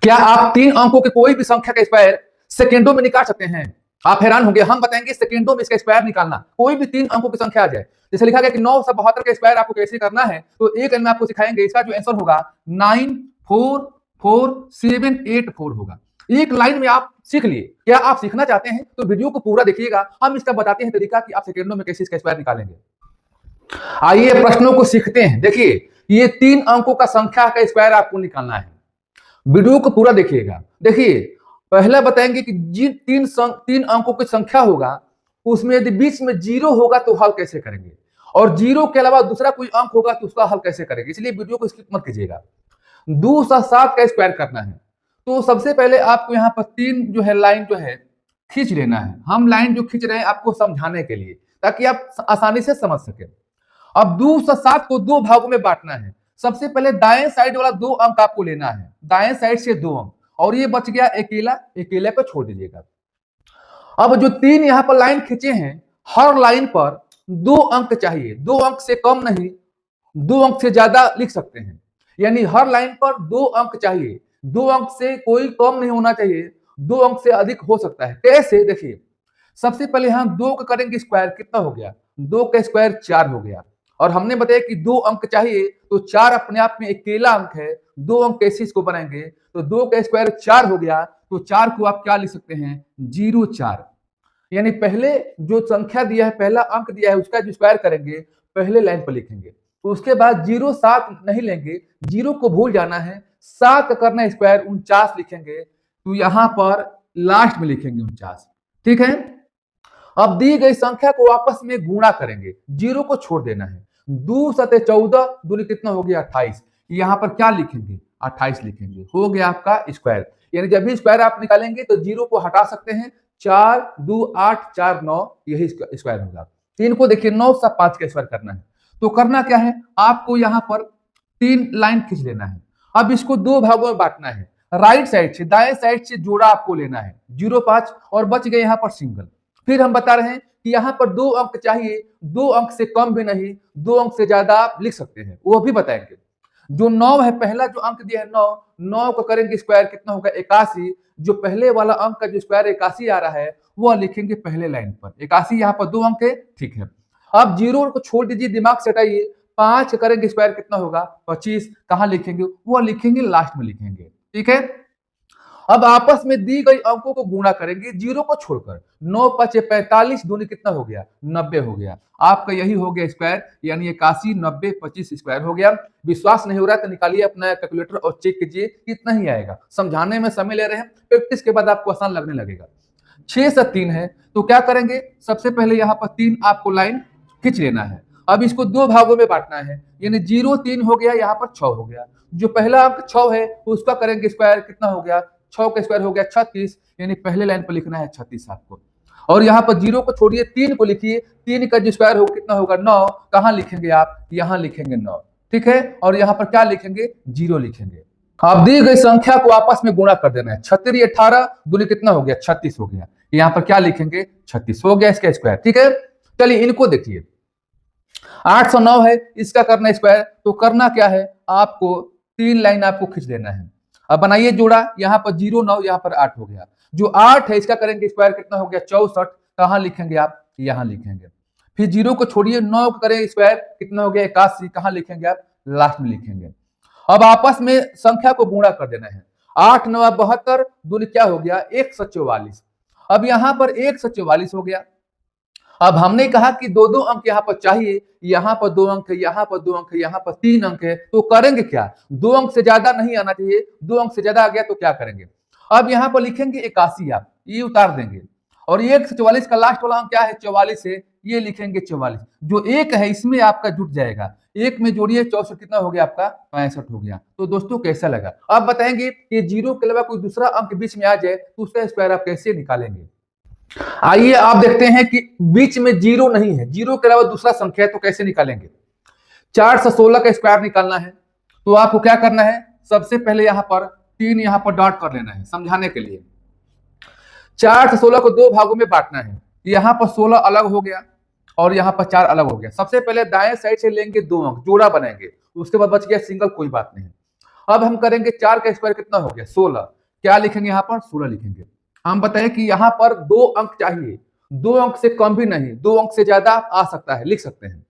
क्या आप 3 अंकों के कोई भी संख्या का स्क्वायर सेकेंडों में निकाल सकते हैं? आप हैरान होंगे, हम बताएंगे सेकेंडों में इसका स्क्वायर निकालना। कोई भी 3 अंकों की संख्या आ जाए, जैसे लिखा गया कि 972 का स्क्वायर आपको कैसे करना है, तो एक लाइन में आपको सिखाएंगे। इसका जो आंसर होगा 9444784 होगा। एक लाइन में आप सीख लिए। क्या आप सीखना चाहते हैं तो वीडियो को पूरा देखिएगा, हम इसका बताते हैं तरीका कि आप सेकेंडों में कैसे इसका स्क्वायर निकालेंगे। आइए प्रश्नों को सीखते हैं। देखिए, ये 3 अंकों का संख्या का स्क्वायर आपको निकालना है। वीडियो को पूरा देखिएगा। देखिए, पहला बताएंगे कि जिन 3 अंकों की संख्या होगा उसमें यदि बीच में 0 होगा तो हल कैसे करेंगे, और 0 के अलावा दूसरा कोई अंक होगा तो उसका हल कैसे करेंगे। इसलिए वीडियो को स्किप मत कीजिएगा। 207 का स्क्वायर करना है तो सबसे पहले आपको यहाँ पर 3 जो है लाइन जो है खींच लेना है। हम लाइन जो खींच रहे हैं आपको समझाने के लिए, ताकि आप आसानी से समझ सके। अब 207 को 2 भागों में बांटना है। सबसे पहले दाएं साइड वाला 2 अंक आपको लेना है, दाएं साइड से 2 अंक, और ये बच गया अकेला, अकेले को छोड़ दीजिएगा। अब जो 3 यहां पर लाइन खींचे हैं, हर लाइन पर 2 अंक चाहिए। 2 अंक से कम नहीं, 2 अंक से ज्यादा लिख सकते हैं। यानी हर लाइन पर 2 अंक चाहिए। 2 अंक से कोई कम नहीं होना चाहिए, 2 अंक से अधिक हो सकता है। कैसे? देखिए, सबसे पहले हम 2 का करेंगे स्क्वायर, कितना हो गया? 2 का स्क्वायर 4 हो गया। और हमने बताया कि 2 अंक चाहिए तो 4 अपने आप में अकेला अंक है। 2 अंक कैसे इसको बनाएंगे, तो 2 का स्क्वायर 4 हो गया, तो 4 को आप क्या लिख सकते हैं? 04। यानी पहले जो संख्या दिया है, पहला अंक दिया है, उसका जो स्क्वायर करेंगे पहले लाइन पर लिखेंगे। तो उसके बाद 07 नहीं लेंगे, 0 को भूल जाना है, 7 का करना है स्क्वायर, 49 लिखेंगे। तो यहां पर लास्ट में लिखेंगे 49। ठीक है। अब दी गई संख्या को आपस में गुणा करेंगे, 0 को छोड़ देना है। 2 सते 14, दूनी कितना हो गया? 28। यहाँ पर क्या लिखेंगे? 28 लिखेंगे। हो गया आपका स्क्वायर। यानी जब भी स्क्वायर आप निकालेंगे तो 0 को हटा सकते हैं। 4 2 8 4 9, यही स्क्वायर होगा। 3 को देखिए 9 + 5 का स्क्वायर करना है। तो करना क्या है, आपको यहाँ पर 3 लाइन खींच लेना है। अब इसको 2 भागों में बांटना है। राइट साइड से, दाएं साइड से जोड़ा आपको लेना है 05, और बच गए यहाँ पर सिंगल। फिर हम बता रहे हैं कि यहाँ पर 2 अंक चाहिए, 2 अंक से कम भी नहीं, 2 अंक से ज्यादा आप लिख सकते हैं, वो भी बताएंगे। जो 9 है, पहला जो अंक दिया है 9, 9 को करेंगे स्क्वायर, कितना होगा? 81। जो पहले वाला अंक का जो स्क्वायर 81 आ रहा है वो लिखेंगे पहले लाइन पर। 81 यहाँ पर 2 अंक है, ठीक है। अब 0 को छोड़ दीजिए, दिमाग से हटाइए। 5 करेंगे स्क्वायर, कितना होगा? 25। कहाँ लिखेंगे? वो लिखेंगे लास्ट में लिखेंगे। ठीक है। अब आपस में दी गई अंकों को गुणा करेंगे 0 को छोड़कर। 9 × 5 = 45, दूनी कितना हो गया? 90 हो गया। आपका यही हो गया स्क्वायर, यानी 81 90 25 स्क्वायर हो गया। विश्वास नहीं हो रहा तो निकालिए अपना कैलकुलेटर और चेक कीजिए, कितना ही आएगा। समझाने में समय ले रहे हैं, प्रैक्टिस के बाद आपको आसान लगने लगेगा। 6 से 3 है तो क्या करेंगे? सबसे पहले यहाँ पर 3 आपको लाइन खींच लेना है। अब इसको 2 भागों में बांटना है, यानी 0 3 हो गया, यहाँ पर 6 हो गया। जो पहला अंक 6 है उसका करेंगे स्क्वायर, कितना हो गया? 6 का स्क्वायर हो गया 36, यानी पहले लाइन पर लिखना है 36 आपको। और यहाँ पर 0 को छोड़िए, 3 को लिखिए। 3 का जो स्क्वायर हो कितना होगा? 9। कहाँ लिखेंगे आप? यहाँ लिखेंगे 9। ठीक है। और यहाँ पर क्या लिखेंगे? 0 लिखेंगे। अब दी गई संख्या को आपस में गुणा कर देना है। 36 18, दूनी कितना हो गया? 36 हो गया। यहाँ पर क्या लिखेंगे? 36 हो गया इसका स्क्वायर। ठीक है। चलिए इनको देखिए। 809 है, इसका करना स्क्वायर। तो करना क्या है, आपको 3 लाइन आपको खींच देना है। अब बनाइए जोड़ा, यहाँ पर 0 9, यहाँ पर 8 हो गया। जो 8 है इसका करेंगे स्क्वायर, कितना हो गया? 64। कहाँ लिखेंगे आप? यहाँ लिखेंगे। फिर 0 को छोड़िए, 9 को करें स्क्वायर, कितना हो गया? 81। कहाँ लिखेंगे आप? लास्ट में लिखेंगे। अब आपस में संख्या को गुणा कर देना है। 8 9 72, दूनी क्या हो गया? 144। अब यहाँ पर 144 हो गया। अब हमने कहा कि 2 अंक यहाँ पर चाहिए, यहाँ पर 2 अंक है, यहाँ पर 2 अंक है, यहाँ पर 3 अंक है। तो करेंगे क्या? 2 अंक से ज्यादा नहीं आना चाहिए। 2 अंक से ज्यादा आ गया तो क्या करेंगे? अब यहाँ पर लिखेंगे 81, आप ये उतार देंगे। और 1 से 44 का लास्ट वाला अंक क्या है? 44 है, ये लिखेंगे 44। जो 1 है इसमें आपका जुट जाएगा। 1 में जोड़िए 64, कितना हो गया आपका? 65 हो गया। तो दोस्तों कैसा लगा? आप बताएंगे कि 0 के अलावा कोई दूसरा अंक बीच में आ जाए तो उसका स्क्वायर आप कैसे निकालेंगे। आइए आप देखते हैं कि बीच में 0 नहीं है, 0 के अलावा दूसरा संख्या है तो कैसे निकालेंगे। 4 से 16 का स्क्वायर निकालना है तो आपको क्या करना है? सबसे पहले यहाँ पर 3 यहाँ पर डॉट कर लेना है समझाने के लिए। 4 से 16 को 2 भागों में बांटना है। यहाँ पर 16 अलग हो गया और यहाँ पर 4 अलग हो गया। सबसे पहले दाएं साइड से लेंगे 2 अंक, जोड़ा बनाएंगे, उसके बाद बच गया सिंगल, कोई बात नहीं। अब हम करेंगे 4 का स्क्वायर कितना हो गया 16। क्या लिखेंगे यहाँ पर 16 लिखेंगे। हम बताएं कि यहाँ पर 2 अंक चाहिए, 2 अंक से कम भी नहीं, 2 अंक से ज्यादा आ सकता है, लिख सकते हैं।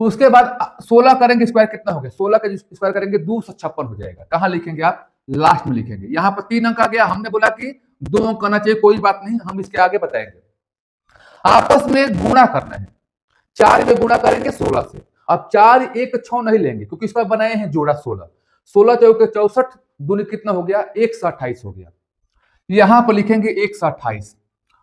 उसके बाद 16 करेंगे स्क्वायर कितना हो गया 16 का स्क्वायर करेंगे 256 हो जाएगा। कहां लिखेंगे आप लास्ट में लिखेंगे। यहाँ पर 3 अंक आ गया, हमने बोला कि 2 अंक आना चाहिए, कोई बात नहीं, हम इसके आगे बताएंगे। आपस में गुणा करना है, 4 में गुणा करेंगे 16 से। अब 4 1 6 नहीं लेंगे क्योंकि इसका बनाए हैं जोड़ा 16, 16 चौके 64, दूनी कितना हो गया 128 हो गया। यहां पर लिखेंगे 128।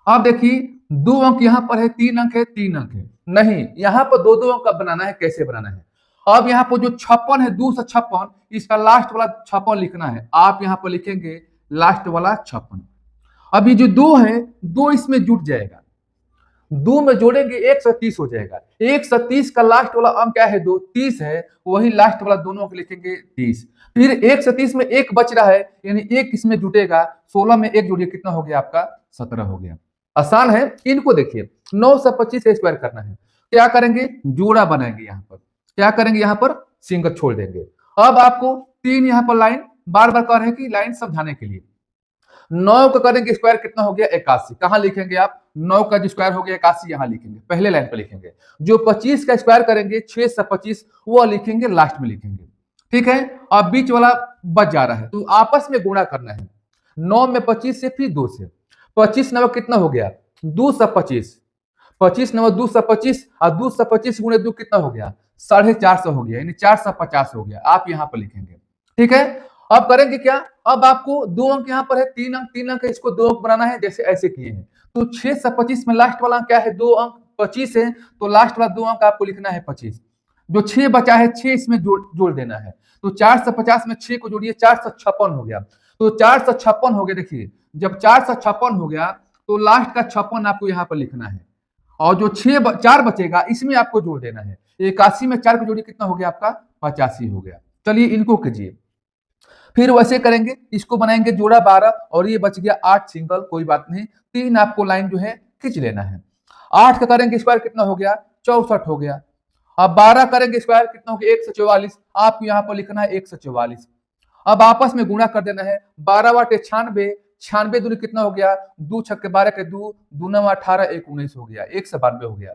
अब देखिए 2 अंक यहां पर है, 3 अंक है, 3 अंक है, नहीं यहां पर 2 अंक का बनाना है। कैसे बनाना है, अब यहाँ पर जो 56 है 256, इसका लास्ट वाला 56 लिखना है। आप यहाँ पर लिखेंगे लास्ट वाला 56। अभी जो 2 है 2 इसमें जुट जाएगा, 2 में जोड़ेंगे 130 हो जाएगा। 130 का लास्ट वाला अंक क्या है 2 30 है, वही लास्ट वाला दोनों अंक लिखेंगे 30। फिर 130 में 1 बच रहा है, यानी 1 इसमें जुटेगा, 16 में 1 जोड़िए कितना हो गया आपका 17 हो गया। आसान है। इनको देखिए 9 से 25 का स्क्वायर करना है, क्या करेंगे जोड़ा बनाएंगे। यहाँ पर क्या करेंगे, यहाँ पर सिंगल छोड़ देंगे। अब आपको 3 यहाँ पर लाइन बार बार कह रहे हैं कि लाइन समझाने के लिए। 9 का करेंगे स्क्वायर कितना हो गया 81। कहां लिखेंगे आप 9 का जो स्क्वायर हो गया 81 यहां लिखेंगे, पहले लाइन पर लिखेंगे। जो 25 का स्क्वायर करेंगे 6 से 25 वो लिखेंगे लास्ट में लिखेंगे। ठीक है, अब बीच वाला बच जा रहा है तो आपस में गुणा करना है। 9 में 25 से, फिर 2 से। 25 9 कितना हो गया 2 से 25, 25 9 2 से 25 और 2 से 25 गुणे 2 कितना हो गया 450 हो गया, यानी 450 हो गया। आप यहाँ पर लिखेंगे। ठीक है, अब करेंगे क्या, अब आपको 2 अंक यहाँ पर है, 3 अंक 3 अंक है, इसको 2 अंक बनाना है जैसे ऐसे किए हैं। तो 6 से 25 में लास्ट वाला क्या है 2 अंक, 25 है तो लास्ट वाला 2 अंक आपको लिखना है 25। जो 6 बचा है 6 इसमें जोड़ देना है। तो 450 में 6 को जोड़िए 456 हो गया। तो 456 हो गया। देखिए जब 456 हो गया तो लास्ट का 56 आपको यहाँ पर लिखना है, और जो 4 बचेगा इसमें आपको जोड़ देना है। 81 में 4 को जोड़िए कितना हो गया आपका 85 हो गया। चलिए इनको कीजिए, फिर वैसे करेंगे, इसको बनाएंगे जोड़ा 12 और ये बच गया 8 सिंगल, कोई बात नहीं। 3 आपको लाइन जो है खींच लेना है। 8 का करेंगे स्क्वायर कितना हो गया 64 हो गया। अब 12 करेंगे स्क्वायर कितना हो गया 144, आपको यहाँ पर लिखना है 144। अब आपस में गुणा कर देना है, 12 वाट 96, 96 दूनी कितना हो गया 2 छक्के 12 के 2, 2 9 18, 1 19 हो गया, 192 हो गया।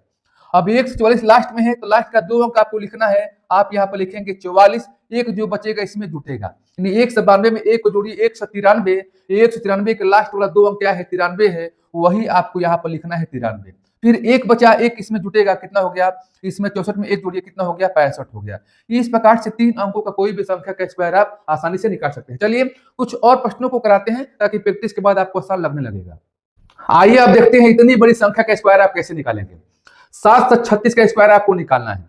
अब 144 लास्ट में है तो लास्ट का 2 अंक आपको लिखना है। आप यहाँ पर लिखेंगे 44, एक जो बचेगा इसमें जुटेगा, यानी 192 में 1 को जोड़िए 193, 193 के लास्ट वाला 2 अंक क्या है 93 है, वही आपको यहाँ पर लिखना है 93। फिर 1 बचा, 1 इसमें जुटेगा कितना हो गया, इसमें 64 में 1 जोड़िए कितना हो गया 65 हो गया। इस प्रकार से 3 अंकों का कोई भी संख्या का स्क्वायर आप आसानी से निकाल सकते हैं। चलिए कुछ और प्रश्नों को कराते हैं ताकि प्रैक्टिस के बाद आपको आसान लगने लगेगा। आइए अब देखते हैं इतनी बड़ी संख्या का स्क्वायर आप कैसे निकालेंगे। 7 से 36 का स्क्वायर आपको निकालना है।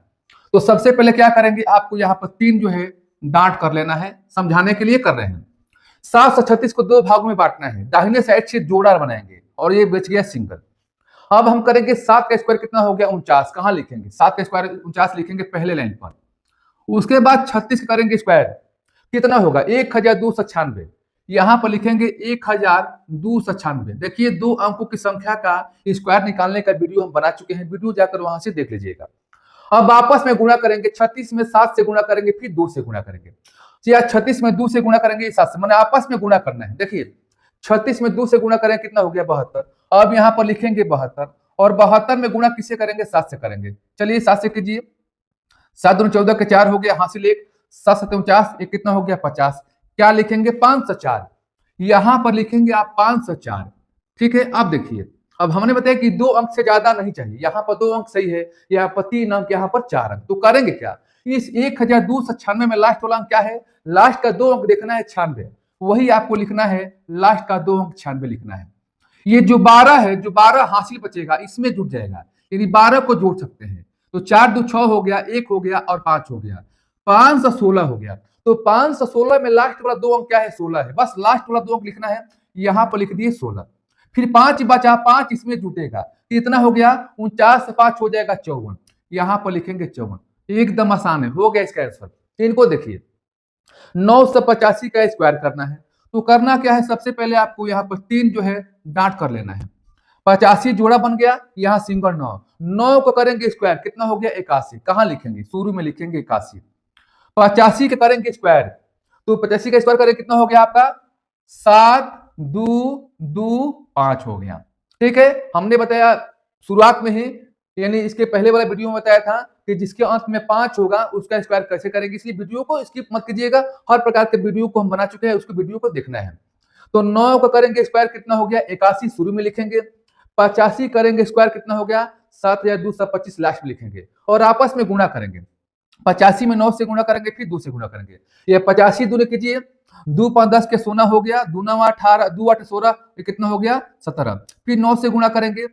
तो सबसे पहले क्या करेंगे, आपको यहाँ पर 3 जो है डांट कर लेना है, समझाने के लिए कर रहे हैं। 7 से 36 को 2 भागों में बांटना है, दाहिने साइड से जोड़ा बनाएंगे और ये बच गया सिंगल। अब हम करेंगे 7 का स्क्वायर कितना हो गया 49, कहां लिखेंगे 7 का स्क्वायर 49 लिखेंगे पहले लाइन पर। उसके बाद 36 करेंगे स्क्वायर कितना होगा 1296, यहां पर लिखेंगे 1296। देखिए 2 अंकों की संख्या का स्क्वायर निकालने का वीडियो हम बना चुके हैं, वीडियो जाकर वहां से देख लीजिएगा। अब आपस में गुणा करेंगे, 36 में 7 से गुणा करेंगे, फिर 2 से गुणा करेंगे, या 36 में 2 से गुणा करेंगे 7 से, मैंने आपस में गुणा करना है। देखिए 36 में 2 से गुणा करेंगे कितना हो गया 72। अब यहाँ पर लिखेंगे 72 और 72 में गुणा किससे करेंगे 7 से करेंगे। चलिए 7 से कीजिए, 7 दूनी 14 के 4 हो गया, हासिल 1, 7 7 49, एक कितना हो गया 50। क्या लिखेंगे 504, यहां पर लिखेंगे आप 504। ठीक है, अब देखिए अब हमने बताया कि 2 अंक से ज्यादा नहीं चाहिए, यहाँ पर 2 अंक सही है, यहाँ पर 3 अंक, यहाँ पर 4 अंक। तो करेंगे क्या, इस 1296 में लास्ट वाला अंक क्या है, लास्ट का 2 अंक देखना है 96, वही आपको लिखना है, लास्ट का 2 अंक 96 लिखना है। ये जो 12 है, जो 12 हासिल बचेगा इसमें जुट जाएगा, यानी 12 को जोड़ सकते हैं। तो 4 2 6 हो गया, 1 हो गया और 5 हो गया, 516 हो गया। तो 516 में लास्ट वाला 2 अंक क्या है 16 है, बस लास्ट वाला 2 अंक लिखना है, यहां पर लिख दिए 16। फिर 5 बचा, 5 इसमें जुटेगा, कितना हो गया 49 से 5 हो जाएगा 54, यहां पर लिखेंगे 54। एकदम आसान है, हो गया इसका आंसर। इनको देखिए 9 से 85 का स्क्वायर करना है, तो करना क्या है, सबसे पहले आपको यहाँ पर 3 जो है डांट कर लेना है। 85 जोड़ा बन गया, यहाँ सिंगल 9, 9 को करेंगे स्क्वायर कितना हो गया 81, कहां लिखेंगे शुरू में लिखेंगे 81। 85 के करेंगे स्क्वायर तो 85 का स्क्वायर करें कितना हो गया आपका 7 2 2 5 हो गया। ठीक है, हमने बताया शुरुआत में ही, यानी इसके पहले वाला वीडियो में बताया था कि जिसके अंत में 5 होगा उसका स्क्वायर कैसे करेंगे, इसलिए वीडियो को स्किप मत कीजिएगा। हर प्रकार के वीडियो को हम बना चुके हैं, उसको वीडियो को देखना है। तो 9 का करेंगे स्क्वायर कितना हो गया 81 शुरू में लिखेंगे, 85 करेंगे स्क्वायर कितना हो गया 7225 लास्ट में लिखेंगे और आपस में गुणा करेंगे। 85 में 9 से गुणा करेंगे, फिर 2 से गुणा करेंगे। ये 85 दूनी कीजिए, 2 5 10 के 16 हो गया, 2 9 18, 2 8 16, ये कितना हो गया 17। फिर 9 से गुणा करेंगे,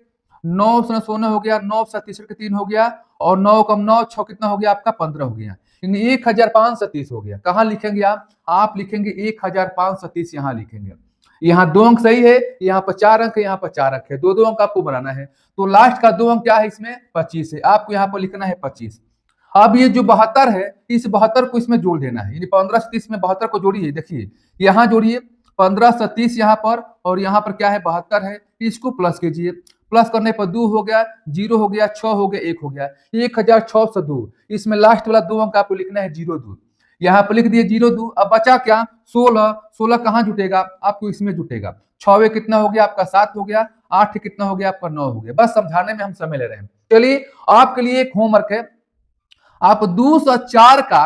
9 16 हो गया, 9 37 के 3 हो गया और 9 कम 9 6 कितना हो गया आपका 15 हो गया, यानी 1530 हो गया। कहाँ लिखेंगे आप लिखेंगे 1530 यहाँ लिखेंगे। यहाँ 2 अंक सही है, यहाँ पर 4 अंक है, यहाँ पर 4 अंक है, 2 अंक आपको बनाना है। तो लास्ट का 2 अंक क्या है इसमें 25 है, आपको यहाँ पर लिखना है 25। अब ये जो 72 है, इस 72 को इसमें जोड़ देना है, यानी 15 से 30 में 72 को जोड़िए। देखिए यहाँ जोड़िए 15 से 30 यहाँ पर, और यहाँ पर क्या है 72 है, इसको प्लस कीजिए। प्लस करने पर 2 हो गया, 0 हो गया, 6 हो गया, 1 हो गया, 1602। इसमें लास्ट वाला 2 अंक आपको लिखना है 02, यहाँ पर लिख दिए 02। अब बचा क्या 16, 16 कहाँ जुटेगा आपको इसमें जुटेगा। 6 कितना हो गया आपका 7 हो गया, 8 कितना हो गया आपका 9 हो गया। बस समझाने में हम समय ले रहे हैं। चलिए आपके लिए एक होमवर्क है, आप 204 का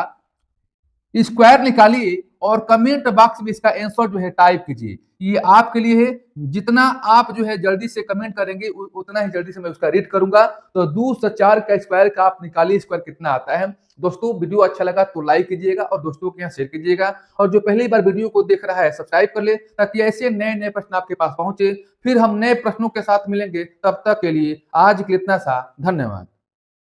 स्क्वायर निकालिए और कमेंट बॉक्स में इसका आंसर जो है टाइप कीजिए। ये आपके लिए है, जितना आप जो है जल्दी से कमेंट करेंगे उतना ही जल्दी से मैं उसका रीड करूंगा। तो 204 का स्क्वायर का आप निकालिए स्क्वायर कितना आता है। दोस्तों वीडियो अच्छा लगा तो लाइक कीजिएगा और दोस्तों के यहाँ शेयर कीजिएगा, और जो पहली बार वीडियो को देख रहा है सब्सक्राइब कर ले, ताकि ऐसे नए नए प्रश्न आपके पास पहुंचे। फिर हम नए प्रश्नों के साथ मिलेंगे, तब तक के लिए आज के लिए इतना सा, धन्यवाद।